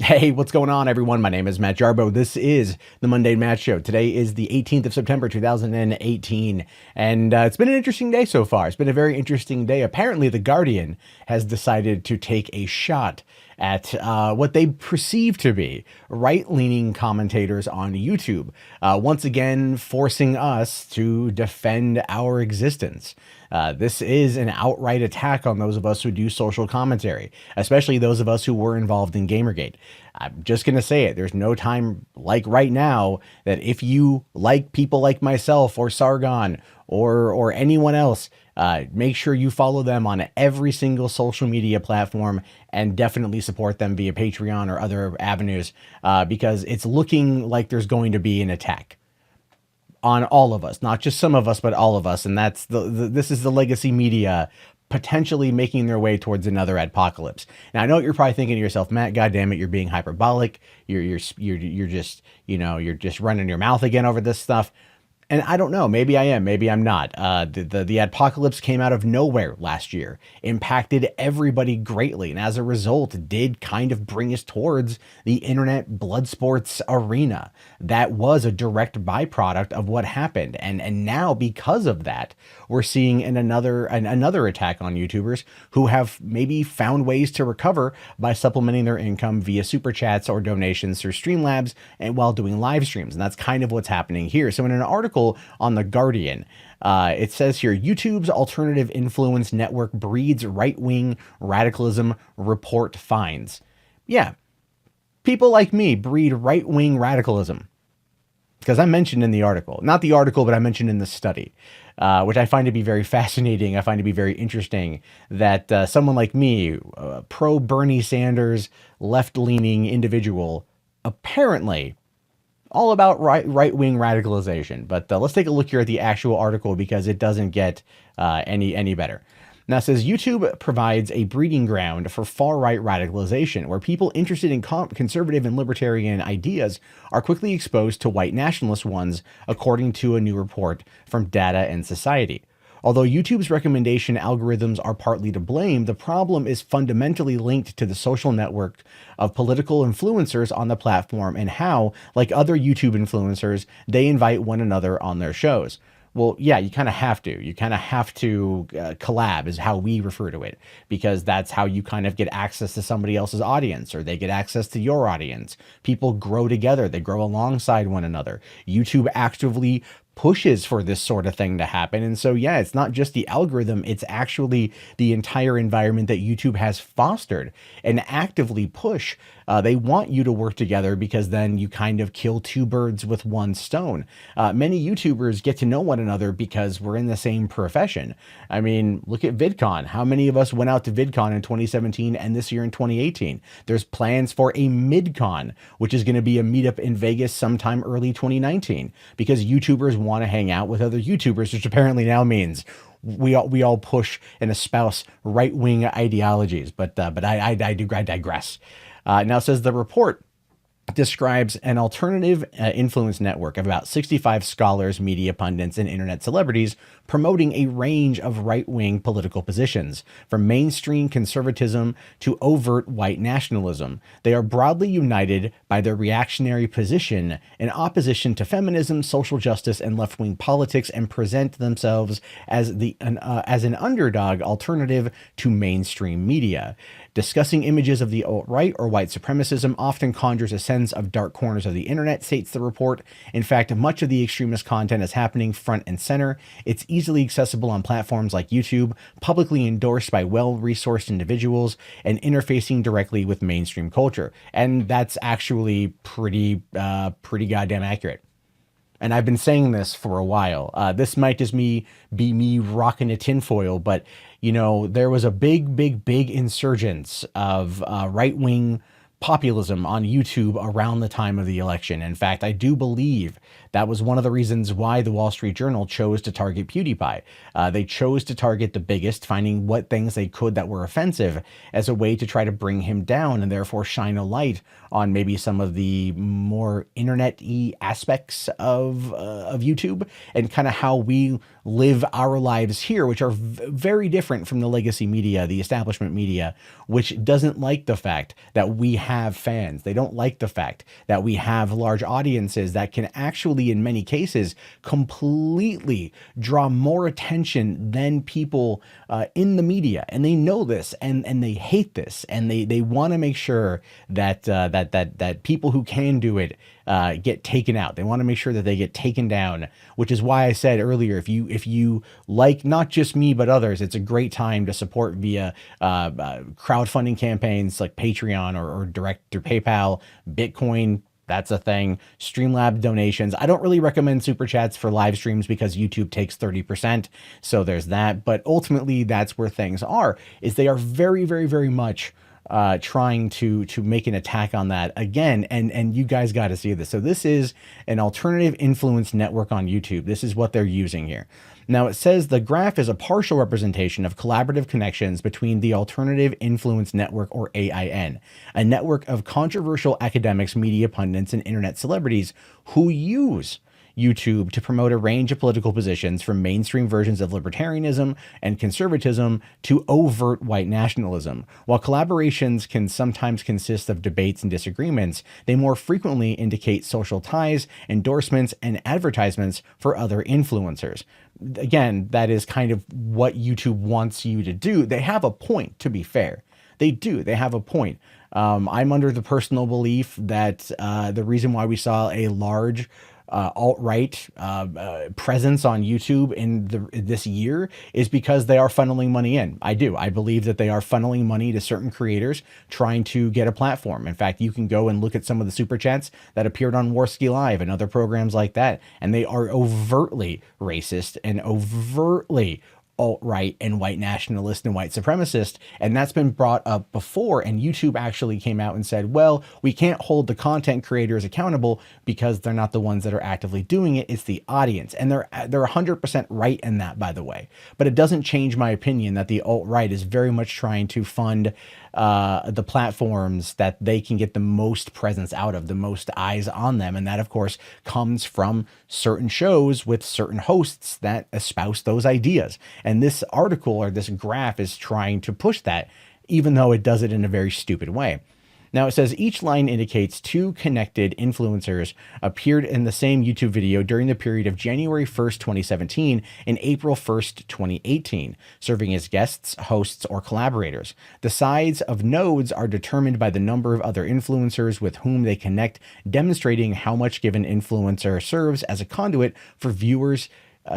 Hey, what's going on, everyone? My name is Matt Jarbo. This is the MundaneMatt Show. Today is the 18th of September, 2018, and it's been an interesting day so far. It's been a very interesting day. Apparently, The Guardian has decided to take a shot at what they perceive to be right-leaning commentators on YouTube, once again forcing us to defend our existence. This is an outright attack on those of us who do social commentary, especially those of us who were involved in Gamergate. I'm just going to say it. There's no time like right now that if you like people like myself or Sargon or anyone else, make sure you follow them on every single social media platform and definitely support them via Patreon or other avenues, because it's looking like there's going to be an attack on all of us, not just some of us, but all of us. And that's this is the legacy media potentially making their way towards another apocalypse. Now, I know what you're probably thinking to yourself, Matt, God damn it, you're being hyperbolic. You're just, you're just running your mouth again over this stuff. And I don't know, maybe I am, maybe I'm not. The apocalypse came out of nowhere last year, impacted everybody greatly, and as a result, did kind of bring us towards the internet blood sports arena. That was a direct byproduct of what happened, and now because of that, we're seeing another attack on YouTubers who have maybe found ways to recover by supplementing their income via super chats or donations through Streamlabs and while doing live streams, and that's kind of what's happening here. So in an article on The Guardian, it says here, YouTube's Alternative Infuence Network breeds right-wing radicalism, report finds. Yeah, people like me breed right-wing radicalism. Because I mentioned in the article, not the article, but I mentioned in the study, which I find to be very fascinating. I find to be very interesting that someone like me, pro Bernie Sanders, left-leaning individual, apparently all about right-wing radicalization. But let's take a look here at the actual article because it doesn't get any better. Now, it says YouTube provides a breeding ground for far-right radicalization, where people interested in conservative and libertarian ideas are quickly exposed to white nationalist ones, according to a new report from Data and Society. Although YouTube's recommendation algorithms are partly to blame, the problem is fundamentally linked to the social network of political influencers on the platform and how, like other YouTube influencers, they invite one another on their shows. Well, yeah, you kind of have to. You kind of have to collab is how we refer to it, because that's how you kind of get access to somebody else's audience, or they get access to your audience. People grow together. They grow alongside one another. YouTube actively pushes for this sort of thing to happen. And so, yeah, it's not just the algorithm, it's actually the entire environment that YouTube has fostered and actively push. They want you to work together because then you kind of kill two birds with one stone. Many YouTubers get to know one another because we're in the same profession. I mean, look at VidCon. How many of us went out to VidCon in 2017 and this year in 2018? There's plans for a MidCon, which is going to be a meetup in Vegas sometime early 2019, because YouTubers want to hang out with other YouTubers, which apparently now means we all push and espouse right-wing ideologies. But I digress. Now, it says the report describes an alternative influence network of about 65 scholars, media pundits, and internet celebrities promoting a range of right-wing political positions, from mainstream conservatism to overt white nationalism. They are broadly united by their reactionary position in opposition to feminism, social justice, and left-wing politics, and present themselves as as an underdog alternative to mainstream media. Discussing images of the alt-right or white supremacism often conjures a sense of dark corners of the internet, states the report. In fact, much of the extremist content is happening front and center. It's easily accessible on platforms like YouTube, publicly endorsed by well-resourced individuals, and interfacing directly with mainstream culture. And that's actually pretty goddamn accurate. And I've been saying this for a while. This might just be me rocking a tinfoil, but there was a big insurgence of right-wing populism on YouTube around the time of the election. In fact, I do believe that was one of the reasons why the Wall Street Journal chose to target PewDiePie. They chose to target the biggest, finding what things they could that were offensive as a way to try to bring him down and therefore shine a light on maybe some of the more internet-y aspects of YouTube and kind of how we live our lives here, which are very different from the legacy media, the establishment media, which doesn't like the fact that we have fans. They don't like the fact that we have large audiences that can actually, in many cases, completely draw more attention than people in the media. And they know this, and they hate this, and they want to make sure that that people who can do it get taken out. They want to make sure that they get taken down, which is why I said earlier, if you like not just me but others, it's a great time to support via crowdfunding campaigns like Patreon or direct through PayPal, Bitcoin. That's a thing. Streamlabs donations. I don't really recommend super chats for live streams because YouTube takes 30%. So there's that. But ultimately, that's where things are, is they are very, very, very much trying to make an attack on that again. And you guys got to see this. So this is an Alternative Infuence Network on YouTube. This is what they're using here. Now it says the graph is a partial representation of collaborative connections between the Alternative Infuence Network, or AIN, a network of controversial academics, media pundits, and internet celebrities who use YouTube to promote a range of political positions, from mainstream versions of libertarianism and conservatism to overt white nationalism. While collaborations can sometimes consist of debates and disagreements, they more frequently indicate social ties, endorsements, and advertisements for other influencers. Again, that is kind of what YouTube wants you to do. They have a point, to be fair. They do. They have a point. I'm under the personal belief that the reason why we saw a large alt-right presence on YouTube in this year is because they are funneling money in. I do. I believe that they are funneling money to certain creators trying to get a platform. In fact, you can go and look at some of the super chats that appeared on Warski Live and other programs like that, and they are overtly racist and overtly alt-right and white nationalist and white supremacist. And that's been brought up before. And YouTube actually came out and said, well, we can't hold the content creators accountable because they're not the ones that are actively doing it. It's the audience. And they're 100% right in that, by the way. But it doesn't change my opinion that the alt-right is very much trying to fund the platforms that they can get the most presence out of, the most eyes on them. And that, of course, comes from certain shows with certain hosts that espouse those ideas. And this article, or this graph, is trying to push that, even though it does it in a very stupid way. Now it says each line indicates two connected influencers appeared in the same YouTube video during the period of January 1st, 2017 and April 1st, 2018, serving as guests, hosts, or collaborators. The size of nodes are determined by the number of other influencers with whom they connect, demonstrating how much given influencer serves as a conduit for viewers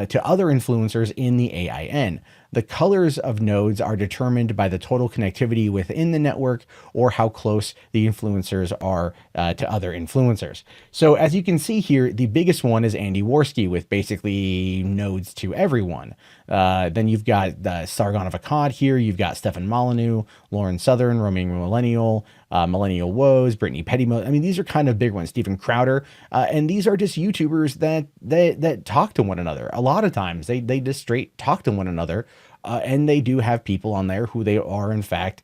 to other influencers in the AIN. The colors of nodes are determined by the total connectivity within the network, or how close the influencers are to other influencers. So as you can see here, the biggest one is Andy Warski, with basically nodes to everyone. Then you've got Sargon of Akkad here. You've got Stefan Molyneux, Lauren Southern, Roaming Millennial, Millennial Woes, Brittany Petty. I mean, these are kind of big ones. Stephen Crowder. And these are just YouTubers that talk to one another. A lot of times they just straight talk to one another. And they do have people on there who they are, in fact,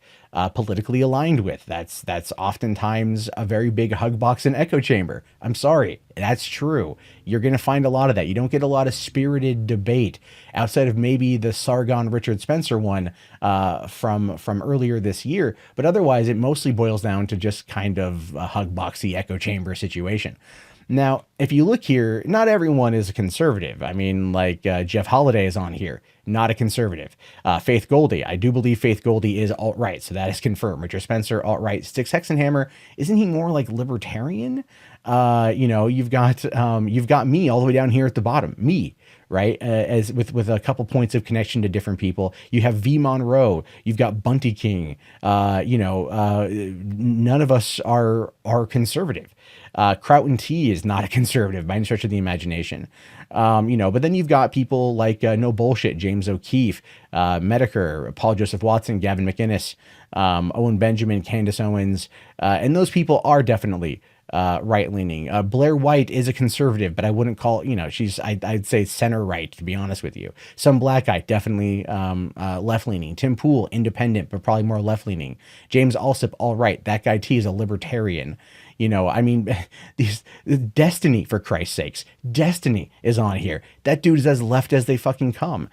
politically aligned with. That's oftentimes a very big hug box and echo chamber. I'm sorry, that's true. You're going to find a lot of that. You don't get a lot of spirited debate outside of maybe the Sargon Richard Spencer one from earlier this year. But otherwise, it mostly boils down to just kind of a hug boxy echo chamber situation. Now, if you look here, not everyone is a conservative. I mean, like Jeff Holiday is on here, not a conservative. Faith Goldie, I do believe Faith Goldie is alt-right, so that is confirmed. Richard Spencer, alt-right. Styx Hexenhammer, isn't he more like libertarian? You know, you've got me all the way down here at the bottom, me, right? As with a couple points of connection to different people. You have V Monroe, you've got Bunty King. You know, none of us are conservative. Crouten T is not a conservative by any stretch of the imagination. You know, but then you've got people like No Bullshit, James O'Keefe, Medicare, Paul Joseph Watson, Gavin McInnes, Owen Benjamin, Candace Owens, and those people are definitely right-leaning. Blair White is a conservative, but I wouldn't call, you know, I'd say center-right, to be honest with you. Some Black Guy, definitely left-leaning. Tim Pool, independent, but probably more left-leaning. James Alsop, all right. That guy T is a libertarian. You know, I mean, Destiny, for Christ's sakes. Destiny is on here. That dude is as left as they fucking come.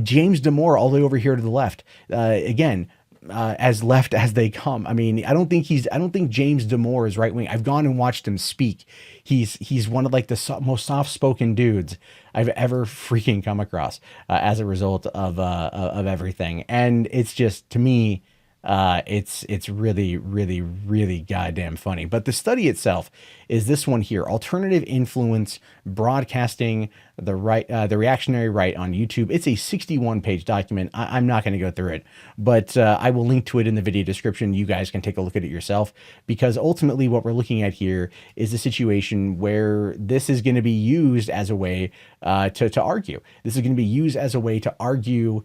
James Damore, all the way over here to the left. Again, as left as they come. I mean, I don't think James Damore is right wing. I've gone and watched him speak. He's one of like the most soft spoken dudes I've ever freaking come across as a result of everything. And it's just, to me, it's really, really, really goddamn funny. But the study itself is this one here: Alternative Influence Broadcasting the Reactionary Right on YouTube. It's a 61-page document. I'm not going to go through it, but I will link to it in the video description. You guys can take a look at it yourself, because ultimately what we're looking at here is a situation where this is going to be used as a way to argue. This is going to be used as a way to argue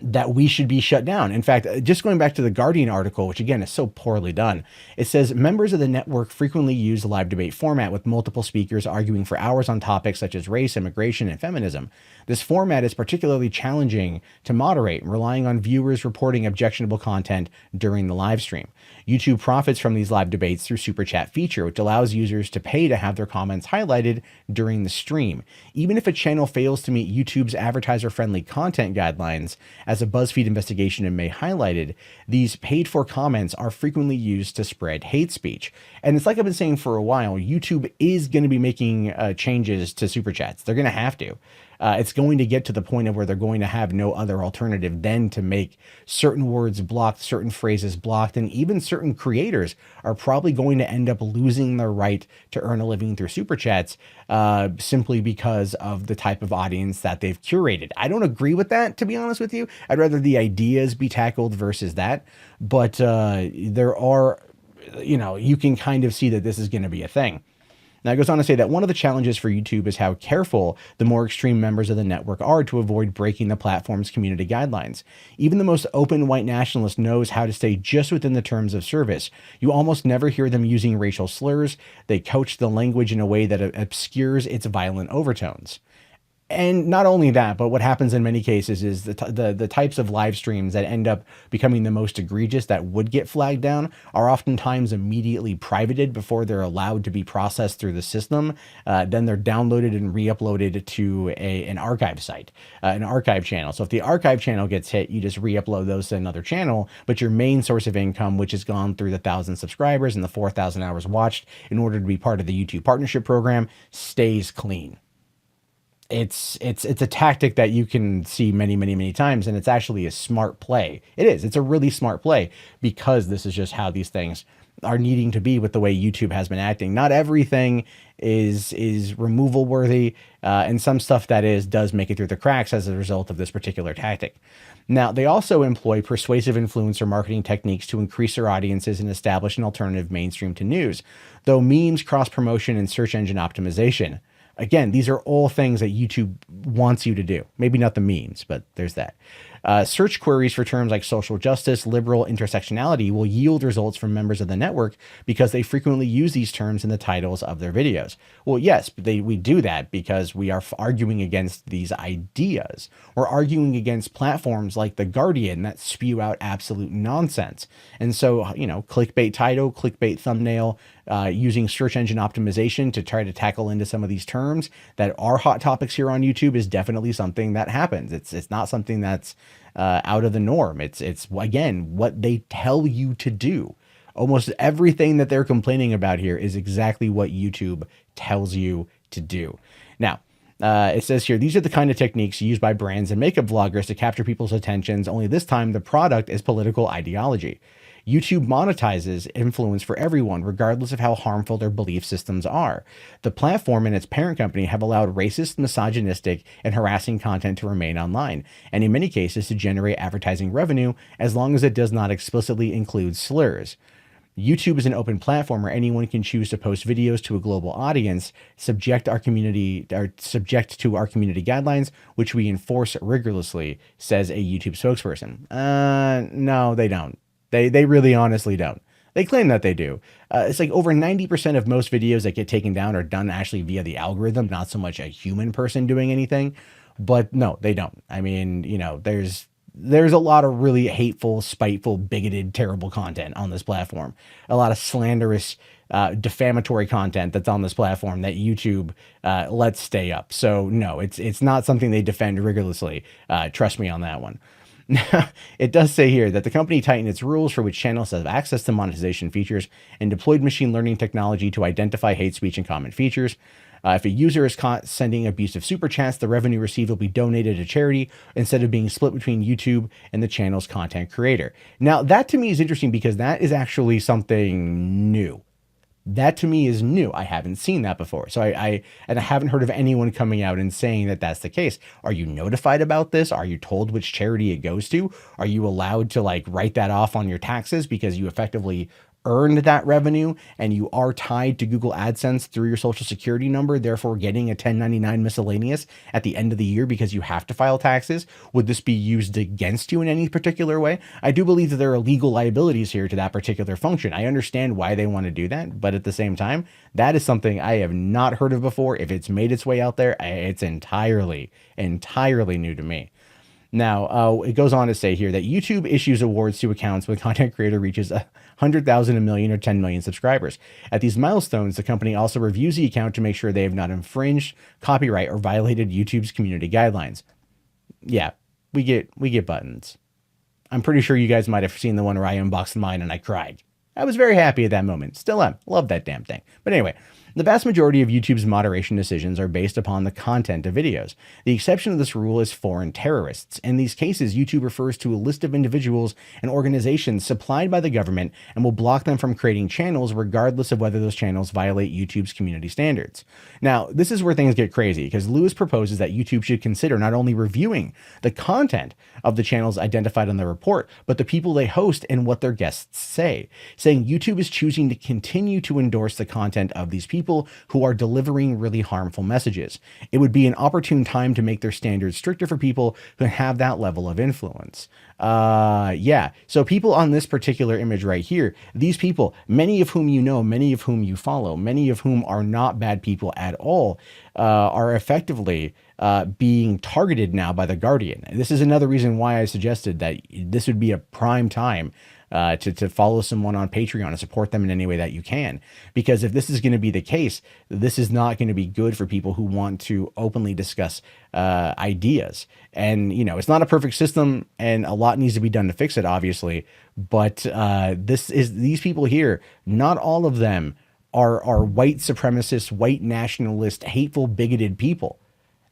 that we should be shut down. In fact, just going back to the Guardian article, which again is so poorly done, it says members of the network frequently use the live debate format with multiple speakers arguing for hours on topics such as race, immigration, and feminism. This format is particularly challenging to moderate, relying on viewers reporting objectionable content during the live stream. YouTube profits from these live debates through Super Chat feature, which allows users to pay to have their comments highlighted during the stream. Even if a channel fails to meet YouTube's advertiser-friendly content guidelines, as a BuzzFeed investigation in May highlighted, these paid-for comments are frequently used to spread hate speech. And it's like I've been saying for a while, YouTube is going to be making changes to Super Chats. They're going to have to. It's going to get to the point of where they're going to have no other alternative than to make certain words blocked, certain phrases blocked, and even certain creators are probably going to end up losing their right to earn a living through Super Chats simply because of the type of audience that they've curated. I don't agree with that, to be honest with you. I'd rather the ideas be tackled versus that. But there are, you can kind of see that this is going to be a thing. Now, it goes on to say that one of the challenges for YouTube is how careful the more extreme members of the network are to avoid breaking the platform's community guidelines. Even the most open white nationalist knows how to stay just within the terms of service. You almost never hear them using racial slurs. They coach the language in a way that obscures its violent overtones. And not only that, but what happens in many cases is the types of live streams that end up becoming the most egregious that would get flagged down are oftentimes immediately privated before they're allowed to be processed through the system. Then they're downloaded and re-uploaded to an archive site, an archive channel. So if the archive channel gets hit, you just re-upload those to another channel, but your main source of income, which has gone through the 1,000 subscribers and the 4,000 hours watched in order to be part of the YouTube partnership program, stays clean. It's a tactic that you can see many, many, many times, and it's actually a smart play. It is. It's a really smart play, because this is just how these things are needing to be with the way YouTube has been acting. Not everything is removal worthy, and some stuff that does make it through the cracks as a result of this particular tactic. Now, they also employ persuasive influencer marketing techniques to increase their audiences and establish an alternative mainstream to news, though memes, cross-promotion, and search engine optimization. Again, these are all things that YouTube wants you to do. Maybe not the means, but there's that. Search queries for terms like social justice, liberal, intersectionality will yield results from members of the network because they frequently use these terms in the titles of their videos. Well, yes, but we do that because we are arguing against these ideas. We're arguing against platforms like The Guardian that spew out absolute nonsense. And so, clickbait title, clickbait thumbnail, using search engine optimization to try to tackle into some of these terms that are hot topics here on YouTube is definitely something that happens. It's not something that's out of the norm. It's again, what they tell you to do. Almost everything that they're complaining about here is exactly what YouTube tells you to do. Now, it says here, these are the kind of techniques used by brands and makeup vloggers to capture people's attentions, only this time the product is political ideology. YouTube monetizes influence for everyone, regardless of how harmful their belief systems are. The platform and its parent company have allowed racist, misogynistic, and harassing content to remain online, and in many cases to generate advertising revenue, as long as it does not explicitly include slurs. YouTube is an open platform where anyone can choose to post videos to a global audience, subject to our community guidelines, which we enforce rigorously, says a YouTube spokesperson. No, they don't. They really honestly don't. They claim that they do. It's like over 90% of most videos that get taken down are done actually via the algorithm, not so much a human person doing anything. But no, they don't. I mean, there's a lot of really hateful, spiteful, bigoted, terrible content on this platform. A lot of slanderous, defamatory content that's on this platform that YouTube lets stay up. So no, it's not something they defend rigorously. Trust me on that one. It does say here that the company tightened its rules for which channels have access to monetization features and deployed machine learning technology to identify hate speech and comment features. If a user is caught sending abusive super chats, the revenue received will be donated to charity instead of being split between YouTube and the channel's content creator. Now, that to me is interesting because that is actually something new. That to me is new. I haven't seen that before. So I haven't heard of anyone coming out and saying that that's the case. Are you notified about this? Are you told which charity it goes to? Are you allowed to like write that off on your taxes because you effectively earned that revenue and you are tied to Google AdSense through your social security number, therefore getting a 1099 miscellaneous at the end of the year because you have to file taxes? Would this be used against you in any particular way? I do believe that there are legal liabilities here to that particular function. I understand why they want to do that, but at the same time, that is something I have not heard of before. If it's made its way out there, it's entirely new to me. Now, it goes on to say here that YouTube issues awards to accounts when content creator reaches 100,000, a million, or 10 million subscribers. At these milestones, the company also reviews the account to make sure they have not infringed copyright or violated YouTube's community guidelines. Yeah, we get buttons. I'm pretty sure you guys might have seen the one where I unboxed mine and I cried. I was very happy at that moment. Still am. Love that damn thing. But anyway, the vast majority of YouTube's moderation decisions are based upon the content of videos. The exception of this rule is foreign terrorists. In these cases, YouTube refers to a list of individuals and organizations supplied by the government and will block them from creating channels regardless of whether those channels violate YouTube's community standards. Now, this is where things get crazy because Lewis proposes that YouTube should consider not only reviewing the content of the channels identified on the report, but the people they host and what their guests say, saying YouTube is choosing to continue to endorse the content of these people who are delivering really harmful messages. It would be an opportune time to make their standards stricter for people who have that level of influence. Yeah. So people on this particular image right here, these people, many of whom you know, many of whom you follow, many of whom are not bad people at all, are effectively being targeted now by The Guardian. And this is another reason why I suggested that this would be a prime time to follow someone on Patreon and support them in any way that you can. Because if this is going to be the case, this is not going to be good for people who want to openly discuss ideas. And, you know, it's not a perfect system and a lot needs to be done to fix it, obviously. But these people here, not all of them are white supremacist, white nationalist, hateful, bigoted people.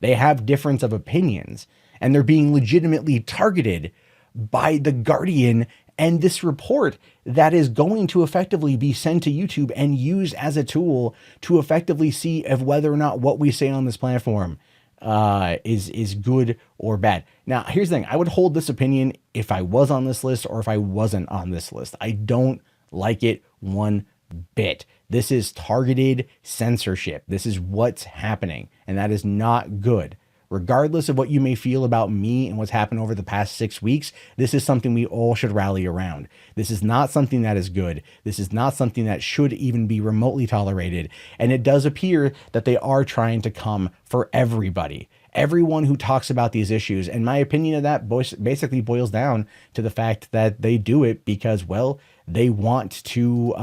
They have difference of opinions and they're being legitimately targeted by The Guardian and this report that is going to effectively be sent to YouTube and used as a tool to effectively see if whether or not what we say on this platform is good or bad. Now, here's the thing. I would hold this opinion if I was on this list or if I wasn't on this list. I don't like it one bit. This is targeted censorship. This is what's happening, and that is not good. Regardless of what you may feel about me and what's happened over the past 6 weeks, this is something we all should rally around. This is not something that is good. This is not something that should even be remotely tolerated. And it does appear that they are trying to come for everybody. Everyone who talks about these issues. And my opinion of that basically boils down to the fact that they do it because, well, they want to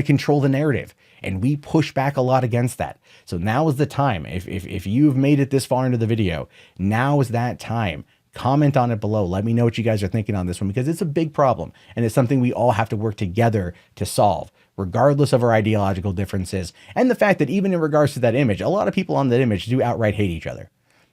control the narrative. And we push back a lot against that. So now is the time. If you've made it this far into the video, now is that time. Comment on it below. Let me know what you guys are thinking on this one, because it's a big problem and it's something we all have to work together to solve, regardless of our ideological differences. And the fact that even in regards to that image, a lot of people on that image do outright hate each other.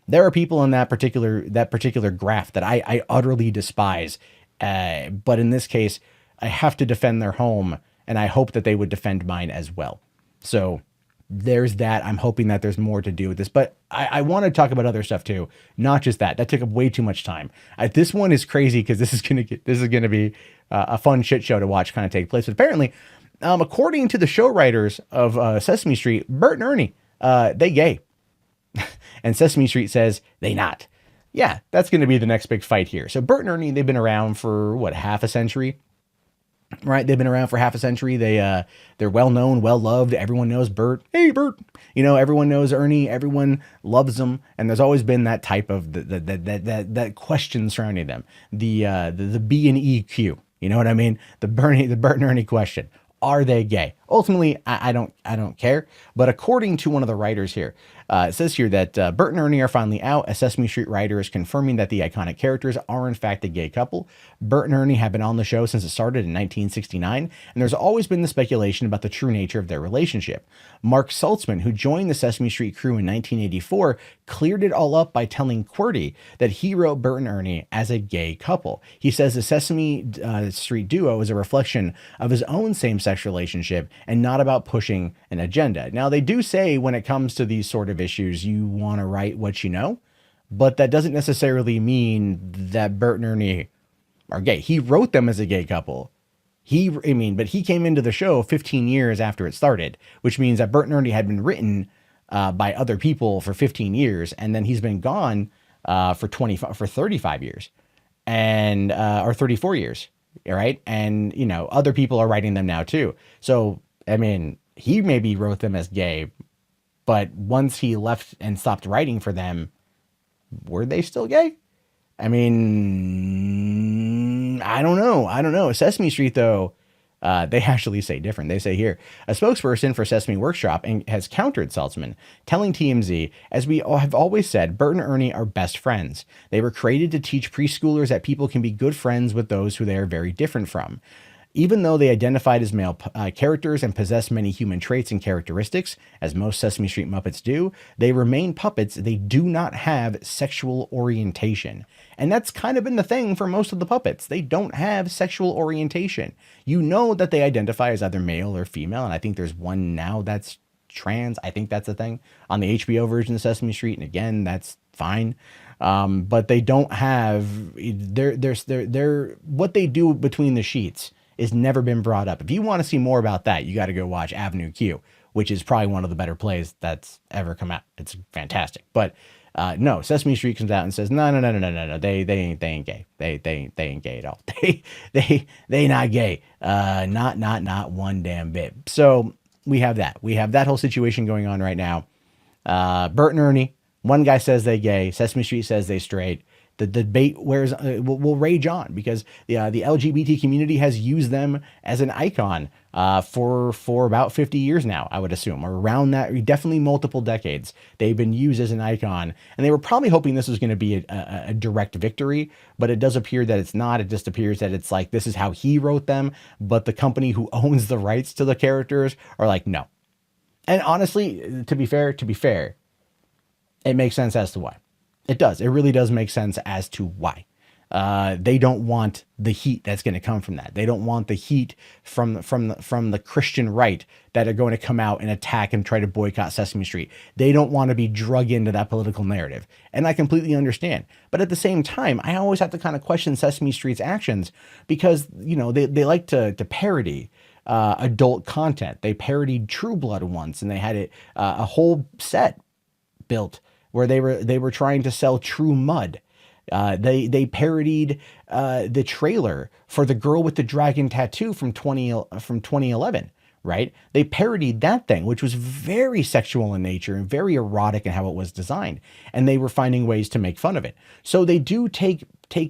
There are people in that particular graph that I utterly despise. But in this case, I have to defend their home. And I hope that they would defend mine as well. So there's that. I'm hoping that there's more to do with this, but I want to talk about other stuff too. Not just that. That took up way too much time. This one is crazy because this is going to be a fun shit show to watch kind of take place. But apparently, according to the show writers of Sesame Street, Bert and Ernie, they gay. And Sesame Street says they not. Yeah, that's going to be the next big fight here. So Bert and Ernie, they've been around for what, half a century? Right, they've been around for half a century. They're well known, well loved. Everyone knows Bert. Hey, Bert. You know, everyone knows Ernie. Everyone loves them, and there's always been that type of that question surrounding them. The B and E Q. You know what I mean? The Bert and Ernie question: are they gay? Ultimately, I don't care. But according to one of the writers here, it says here that Bert and Ernie are finally out. A Sesame Street writer is confirming that the iconic characters are in fact a gay couple. Bert and Ernie have been on the show since it started in 1969, and there's always been the speculation about the true nature of their relationship. Mark Saltzman, who joined the Sesame Street crew in 1984, cleared it all up by telling QWERTY that he wrote Bert and Ernie as a gay couple. He says the Sesame Street duo is a reflection of his own same-sex relationship and not about pushing an agenda. Now, they do say when it comes to these sort of issues, you want to write what you know, but that doesn't necessarily mean that Bert and Ernie are gay. He wrote them as a gay couple. But he came into the show 15 years after it started, which means that Bert and Ernie had been written by other people for 15 years, and then he's been gone for 35 years, and or 34 years, right? And other people are writing them now too. So he maybe wrote them as gay, but once he left and stopped writing for them, were they still gay? I don't know. Sesame Street, though, they actually say different. They say here, a spokesperson for Seasme Workshop has countered Saltzman, telling TMZ, as we have always said, Bert and Ernie are best friends. They were created to teach preschoolers that people can be good friends with those who they are very different from. Even though they identified as male characters and possess many human traits and characteristics, as most Sesame Street Muppets do, they remain puppets. They do not have sexual orientation. And that's kind of been the thing for most of the puppets. They don't have sexual orientation. You know that they identify as either male or female, and I think there's one now that's trans. I think that's a thing on the HBO version of Sesame Street, and again, that's fine. But they don't have what they do between the sheets is never been brought up. If you want to see more about that, you got to go watch Avenue Q, which is probably one of the better plays that's ever come out. It's fantastic. But no, Sesame Street comes out and says, no, they ain't gay. They ain't gay at all. They not gay. Not one damn bit. So we have that. We have that whole situation going on right now. Bert and Ernie, one guy says they gay. Sesame Street says they straight. The debate will rage on because the LGBT community has used them as an icon for about 50 years now, I would assume, or around that, definitely multiple decades. They've been used as an icon, and they were probably hoping this was going to be a direct victory, but it does appear that it's not. It just appears that it's like this is how he wrote them, but the company who owns the rights to the characters are like, no. And honestly, to be fair, it makes sense as to why. It does. It really does make sense as to why. They don't want the heat that's going to come from that. They don't want the heat from the Christian right that are going to come out and attack and try to boycott Sesame Street. They don't want to be drug into that political narrative. And I completely understand. But at the same time, I always have to kind of question Sesame Street's actions because, they like to parody adult content. They parodied True Blood once, and they had a whole set built where they were trying to sell True Mud. They parodied the trailer for The Girl with the Dragon Tattoo from 2011, right? They parodied that thing, which was very sexual in nature and very erotic in how it was designed, and they were finding ways to make fun of it. So they do take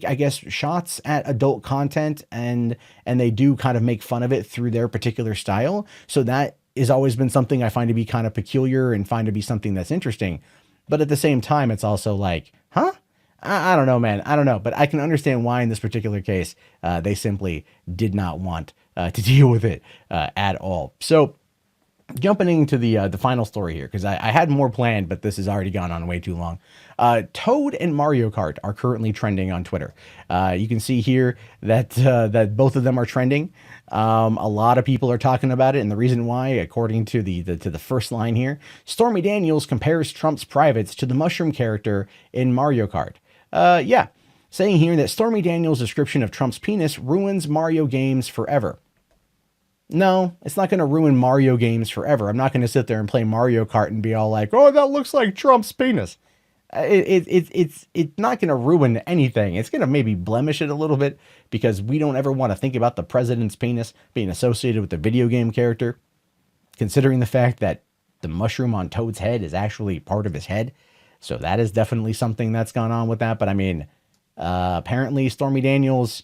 I guess shots at adult content, and they do kind of make fun of it through their particular style. So that has always been something I find to be kind of peculiar and find to be something that's interesting. But at the same time, it's also like, huh? I don't know, man. I don't know. But I can understand why in this particular case, they simply did not want to deal with it at all. So jumping into the final story here, because I had more planned, but this has already gone on way too long. Toad and Mario Kart are currently trending on Twitter. You can see here that both of them are trending. A lot of people are talking about it, and the reason why, according to the first line here, Stormy Daniels compares Trump's privates to the mushroom character in Mario Kart. Yeah, saying here that Stormy Daniels' description of Trump's penis ruins Mario games forever. No, it's not going to ruin Mario games forever. I'm not going to sit there and play Mario Kart and be all like, oh, that looks like Trump's penis. It's not going to ruin anything. It's going to maybe blemish it a little bit because we don't ever want to think about the president's penis being associated with the video game character, considering the fact that the mushroom on Toad's head is actually part of his head. So that is definitely something that's gone on with that. But apparently Stormy Daniels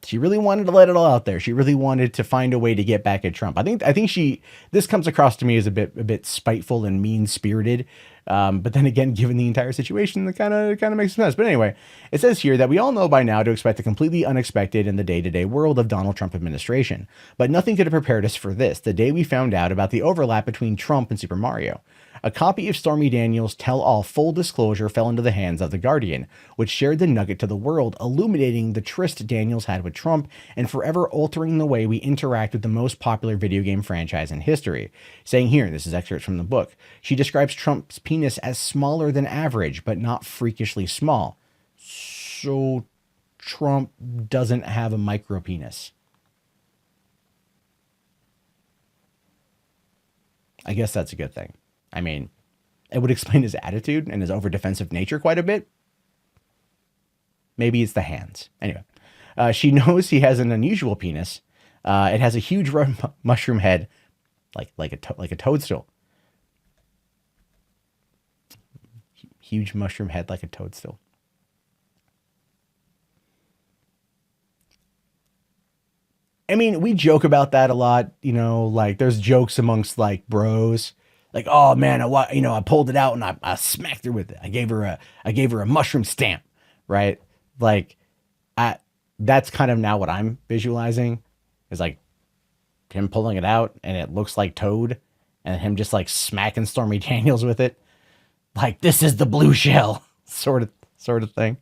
She really wanted to let it all out there. She really wanted to find a way to get back at Trump. I think this comes across to me as a bit spiteful and mean-spirited. But then again, given the entire situation, that kind of makes sense. But anyway, it says here that we all know by now to expect the completely unexpected in the day-to-day world of Donald Trump administration. But nothing could have prepared us for this, the day we found out about the overlap between Trump and Super Mario. A copy of Stormy Daniels' tell-all full disclosure fell into the hands of The Guardian, which shared the nugget to the world, illuminating the tryst Daniels had with Trump and forever altering the way we interact with the most popular video game franchise in history. Saying here, this is excerpts from the book, she describes Trump's penis as smaller than average, but not freakishly small. So Trump doesn't have a micro penis. I guess that's a good thing. I mean, it would explain his attitude and his over-defensive nature quite a bit. Maybe it's the hands. Anyway, she knows he has an unusual penis. It has a huge mushroom head, like a toadstool. Huge mushroom head like a toadstool. I mean, we joke about that a lot, you know, like there's jokes amongst like bros. Like, oh man, I pulled it out and I smacked her with it. I gave her a mushroom stamp, right? Like, that's kind of now what I'm visualizing is like him pulling it out and it looks like Toad, and him just like smacking Stormy Daniels with it. Like, this is the blue shell sort of thing.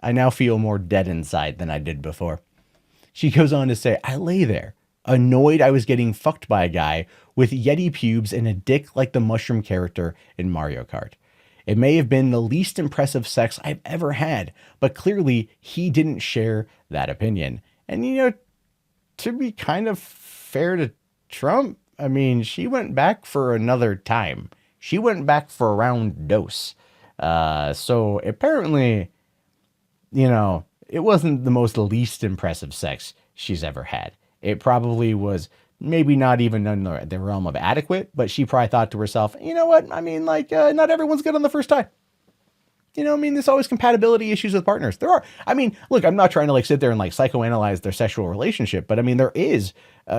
I now feel more dead inside than I did before. She goes on to say, I lay there, annoyed I was getting fucked by a guy with Yeti pubes and a dick like the mushroom character in Mario Kart. It may have been the least impressive sex I've ever had, but clearly he didn't share that opinion. And, you know, to be kind of fair to Trump, I mean, she went back for another time. She went back for a round dose. So apparently, you know, it wasn't the least impressive sex she's ever had. It probably was maybe not even in the realm of adequate, but she probably thought to herself, you know what? I mean, like, not everyone's good on the first time. You know, I mean, there's always compatibility issues with partners. There are. I mean, look, I'm not trying to like sit there and like psychoanalyze their sexual relationship, but I mean, there is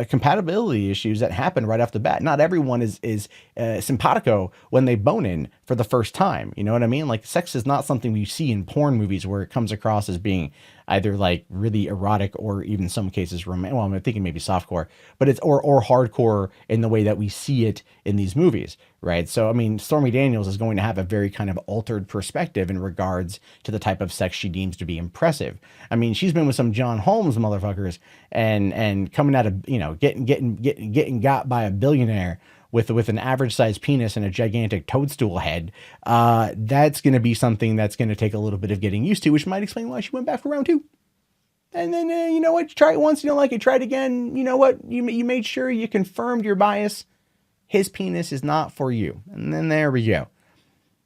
compatibility issues that happen right off the bat. Not everyone is simpatico when they bone in for the first time. You know what I mean? Like, sex is not something we see in porn movies where it comes across as being either like really erotic or even some cases romantic. Well, I'm thinking maybe softcore, but it's or hardcore in the way that we see it in these movies, right? So, I mean, Stormy Daniels is going to have a very kind of altered perspective in regards to the type of sex she deems to be impressive. I mean, she's been with some John Holmes motherfuckers and coming out of, you know, getting got by a billionaire with an average sized penis and a gigantic toadstool head. That's going to be something that's going to take a little bit of getting used to, which might explain why she went back for round two. And then, you know what? You try it once, you don't like it, try it again. You know what? You made sure you confirmed your bias. His penis is not for you. And then there we go.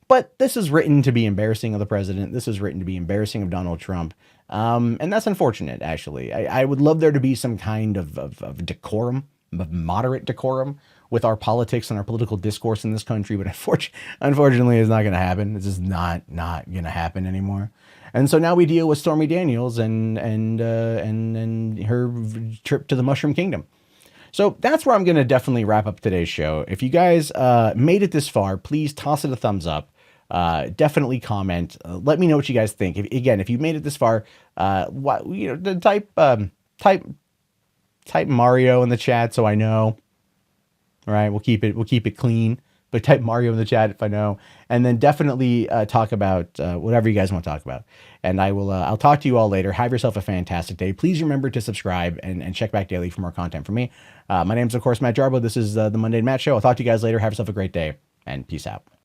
But this is written to be embarrassing of the president. This is written to be embarrassing of Donald Trump. And that's unfortunate, actually. I would love there to be some kind of decorum, of moderate decorum with our politics and our political discourse in this country. But unfortunately, it's not going to happen. This is not going to happen anymore. And so now we deal with Stormy Daniels and her trip to the Mushroom Kingdom. So that's where I'm going to definitely wrap up today's show. If you guys made it this far, please toss it a thumbs up. Definitely comment. Let me know what you guys think. If you made it this far, type Mario in the chat so I know. All right, we'll keep it clean. But type Mario in the chat if I know, and then definitely talk about whatever you guys want to talk about. And I'll talk to you all later. Have yourself a fantastic day. Please remember to subscribe and check back daily for more content from me. My name's of course Matt Jarbo. This is the Mundane Matt Show. I'll talk to you guys later. Have yourself a great day and peace out.